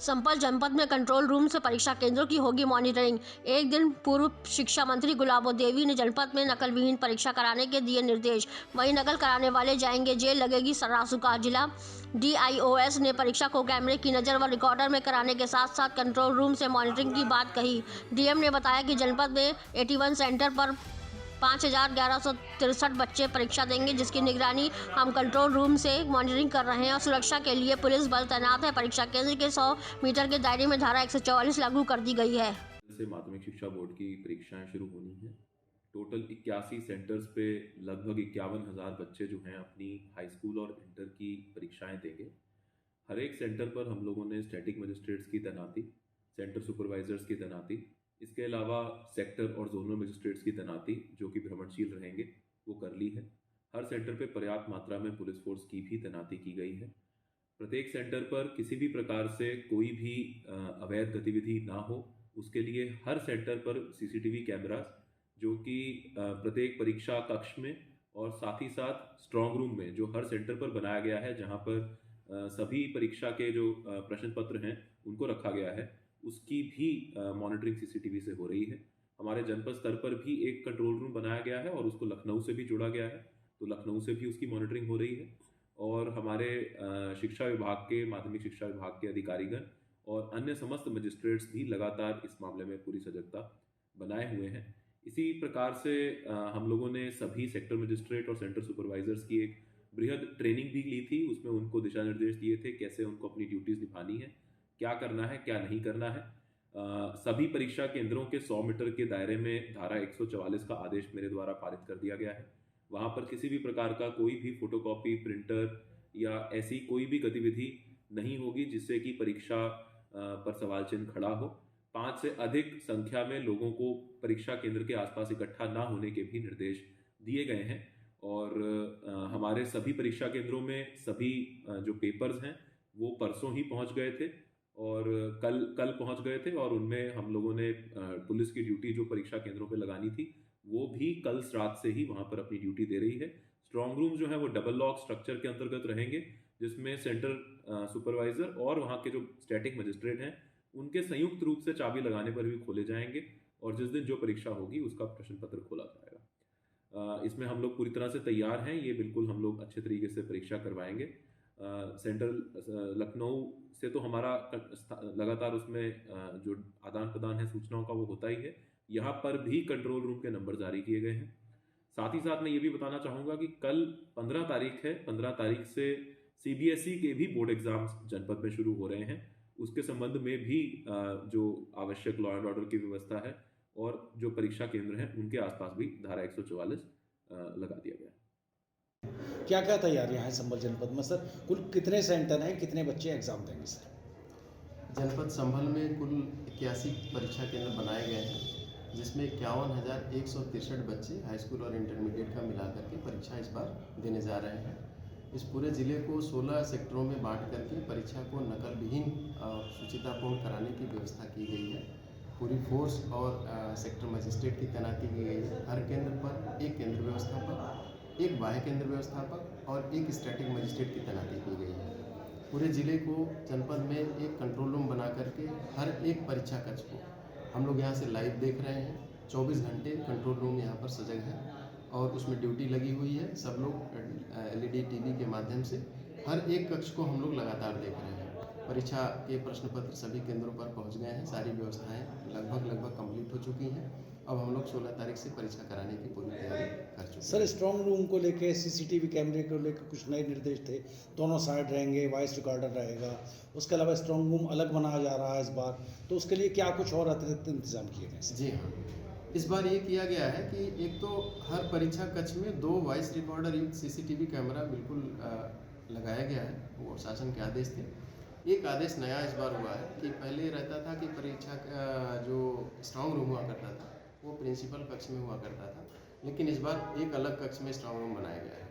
संभल जनपद में control room से परीक्षा केंद्रों की होगी मॉनिटरिंग। एक दिन पूर्व शिक्षा मंत्री गुलाबो देवी ने जनपद में नकल विहीन परीक्षा कराने के दिए निर्देश। वहीं नकल कराने वाले जाएंगे जेल, लगेगी रासुका। जिला DIOS ने परीक्षा को कैमरे की नज़र व रिकॉर्डर में कराने के साथ साथ कंट्रोल रूम से मॉनिटरिंग की बात कही। DM ने बताया कि जनपद में 81 सेंटर पर 5,1163 बच्चे परीक्षा देंगे, जिसकी निगरानी हम कंट्रोल रूम से मॉनिटरिंग कर रहे हैं और सुरक्षा के लिए पुलिस बल तैनात है। परीक्षा केंद्र के 100 मीटर के दायरे में धारा 144 लागू कर दी गई है। से माध्यमिक शिक्षा बोर्ड की परीक्षाएं शुरू होनी है। टोटल 81 सेंटर्स पे लगभग 51,000 बच्चे जो हैं अपनी हाई स्कूल और इंटर की परीक्षाएं देंगे। हर एक सेंटर पर हम लोगों ने स्टैटिक मजिस्ट्रेट्स की तैनाती, सेंटर सुपरवाइजर्स की तैनाती, इसके अलावा सेक्टर और जोनल मजिस्ट्रेट्स की तैनाती जो कि भ्रमणशील रहेंगे वो कर ली है। हर सेंटर पे पर्याप्त मात्रा में पुलिस फोर्स की भी तैनाती की गई है। प्रत्येक सेंटर पर किसी भी प्रकार से कोई भी अवैध गतिविधि ना हो, उसके लिए हर सेंटर पर CCTV कैमरास जो कि प्रत्येक परीक्षा कक्ष में और साथ ही साथ स्ट्रांग रूम में जो हर सेंटर पर बनाया गया है, जहां पर सभी परीक्षा के जो प्रश्न पत्र हैं उनको रखा गया है, उसकी भी मॉनिटरिंग CCTV से हो रही है। हमारे जनपद स्तर पर भी एक कंट्रोल रूम बनाया गया है और उसको लखनऊ से भी जोड़ा गया है, तो लखनऊ से भी उसकी मॉनिटरिंग हो रही है। और हमारे शिक्षा विभाग के, माध्यमिक शिक्षा विभाग के अधिकारीगण और अन्य समस्त मजिस्ट्रेट्स भी लगातार इस मामले में पूरी सजगता बनाए हुए हैं। इसी प्रकार से हम लोगों ने सभी सेक्टर मजिस्ट्रेट और सेंटर सुपरवाइजर्स की एक बृहद ट्रेनिंग भी ली थी। उसमें उनको दिशा निर्देश दिए थे कैसे उनको अपनी ड्यूटीज निभानी है, क्या करना है, क्या नहीं करना है। सभी परीक्षा केंद्रों के 100 मीटर के दायरे में धारा 144 का आदेश मेरे द्वारा पारित कर दिया गया है। वहां पर किसी भी प्रकार का कोई भी फोटोकॉपी, प्रिंटर या ऐसी कोई भी गतिविधि नहीं होगी जिससे कि परीक्षा पर सवाल चिन्ह खड़ा हो। 5 से अधिक संख्या में लोगों को परीक्षा केंद्र के आसपास इकट्ठा ना होने के भी निर्देश दिए गए हैं। और हमारे सभी परीक्षा केंद्रों में सभी जो पेपर्स हैं वो परसों ही पहुंच गए थे और कल पहुंच गए थे, और उनमें हम लोगों ने पुलिस की ड्यूटी जो परीक्षा केंद्रों पे लगानी थी वो भी कल रात से ही वहां पर अपनी ड्यूटी दे रही है। स्ट्रांग रूम जो है वो डबल लॉक स्ट्रक्चर के अंतर्गत रहेंगे, जिसमें सेंटर सुपरवाइजर और वहां के जो स्टैटिक मजिस्ट्रेट हैं उनके संयुक्त रूप से चाबी लगाने पर भी खोले जाएंगे और जिस दिन जो परीक्षा होगी उसका प्रश्न पत्र खोला जाएगा। इसमें हम लोग पूरी तरह से तैयार हैं। ये बिल्कुल हम लोग अच्छे तरीके से परीक्षा करवाएंगे। सेंट्रल लखनऊ से तो हमारा लगातार उसमें जो आदान प्रदान है सूचनाओं का वो होता ही है। यहाँ पर भी कंट्रोल रूम के नंबर जारी किए गए हैं। साथ ही साथ मैं ये भी बताना चाहूँगा कि कल 15 तारीख है, 15 तारीख से CBSE के भी बोर्ड एग्जाम्स जनपद में शुरू हो रहे हैं। उसके संबंध में भी जो आवश्यक लॉ एंड ऑर्डर की व्यवस्था है और जो परीक्षा केंद्र हैं उनके आसपास भी धारा 144 लगा दिया गया है। क्या क्या तैयारियां हैं संभल जनपद में सर? कुल कितने सेंटर हैं, कितने बच्चे एग्जाम देंगे सर? जनपद संभल में कुल 81 परीक्षा केंद्र बनाए गए हैं, जिसमें 51,163 बच्चे हाई स्कूल और इंटरमीडिएट का मिलाकर के परीक्षा इस बार देने जा रहे हैं। इस पूरे ज़िले को 16 सेक्टरों में बांट करके परीक्षा को नकल विहीन और शुचितापूर्ण कराने की व्यवस्था की गई है। पूरी फोर्स और सेक्टर मजिस्ट्रेट की तैनाती की गई है। हर केंद्र पर एक केंद्र व्यवस्थापक, एक बाह्य केंद्र व्यवस्थापक और एक स्टैटिक मजिस्ट्रेट की तैनाती की गई है। पूरे ज़िले को जनपद में एक कंट्रोल रूम बना करके हर एक परीक्षा कक्ष को हम लोग यहाँ से लाइव देख रहे हैं। 24 घंटे कंट्रोल रूम यहाँ पर सजग है और उसमें ड्यूटी लगी हुई है। सब लोग LED TV के माध्यम से हर एक कक्ष को हम लोग लगातार देख रहे हैं। परीक्षा के प्रश्न पत्र सभी केंद्रों पर पहुँच गए हैं। सारी व्यवस्थाएँ लगभग कंप्लीट हो चुकी हैं। अब हम लोग 16 तारीख से परीक्षा कराने की पूरी तैयारी कर चुके हैं। सर, स्ट्रांग रूम को लेके, CCTV कैमरे को लेकर कुछ नए निर्देश थे। दोनों साइड रहेंगे, वॉइस रिकॉर्डर रहेगा। उसके अलावा स्ट्रांग रूम अलग बनाया जा रहा है इस बार, तो उसके लिए क्या कुछ और अतिरिक्त इंतजाम किए गए? जी हाँ, इस बार ये किया गया है कि एक तो हर परीक्षा कक्ष में 2 वॉइस रिकॉर्डर युक्त CCTV कैमरा बिल्कुल लगाया गया है। वो शासन के आदेश थे। एक आदेश नया इस बार हुआ है कि पहले रहता था कि परीक्षा का जो स्ट्रांग रूम हुआ करता था वो प्रिंसिपल कक्ष में हुआ करता था, लेकिन इस बार एक अलग कक्ष में स्ट्रांग रूम बनाया गया है।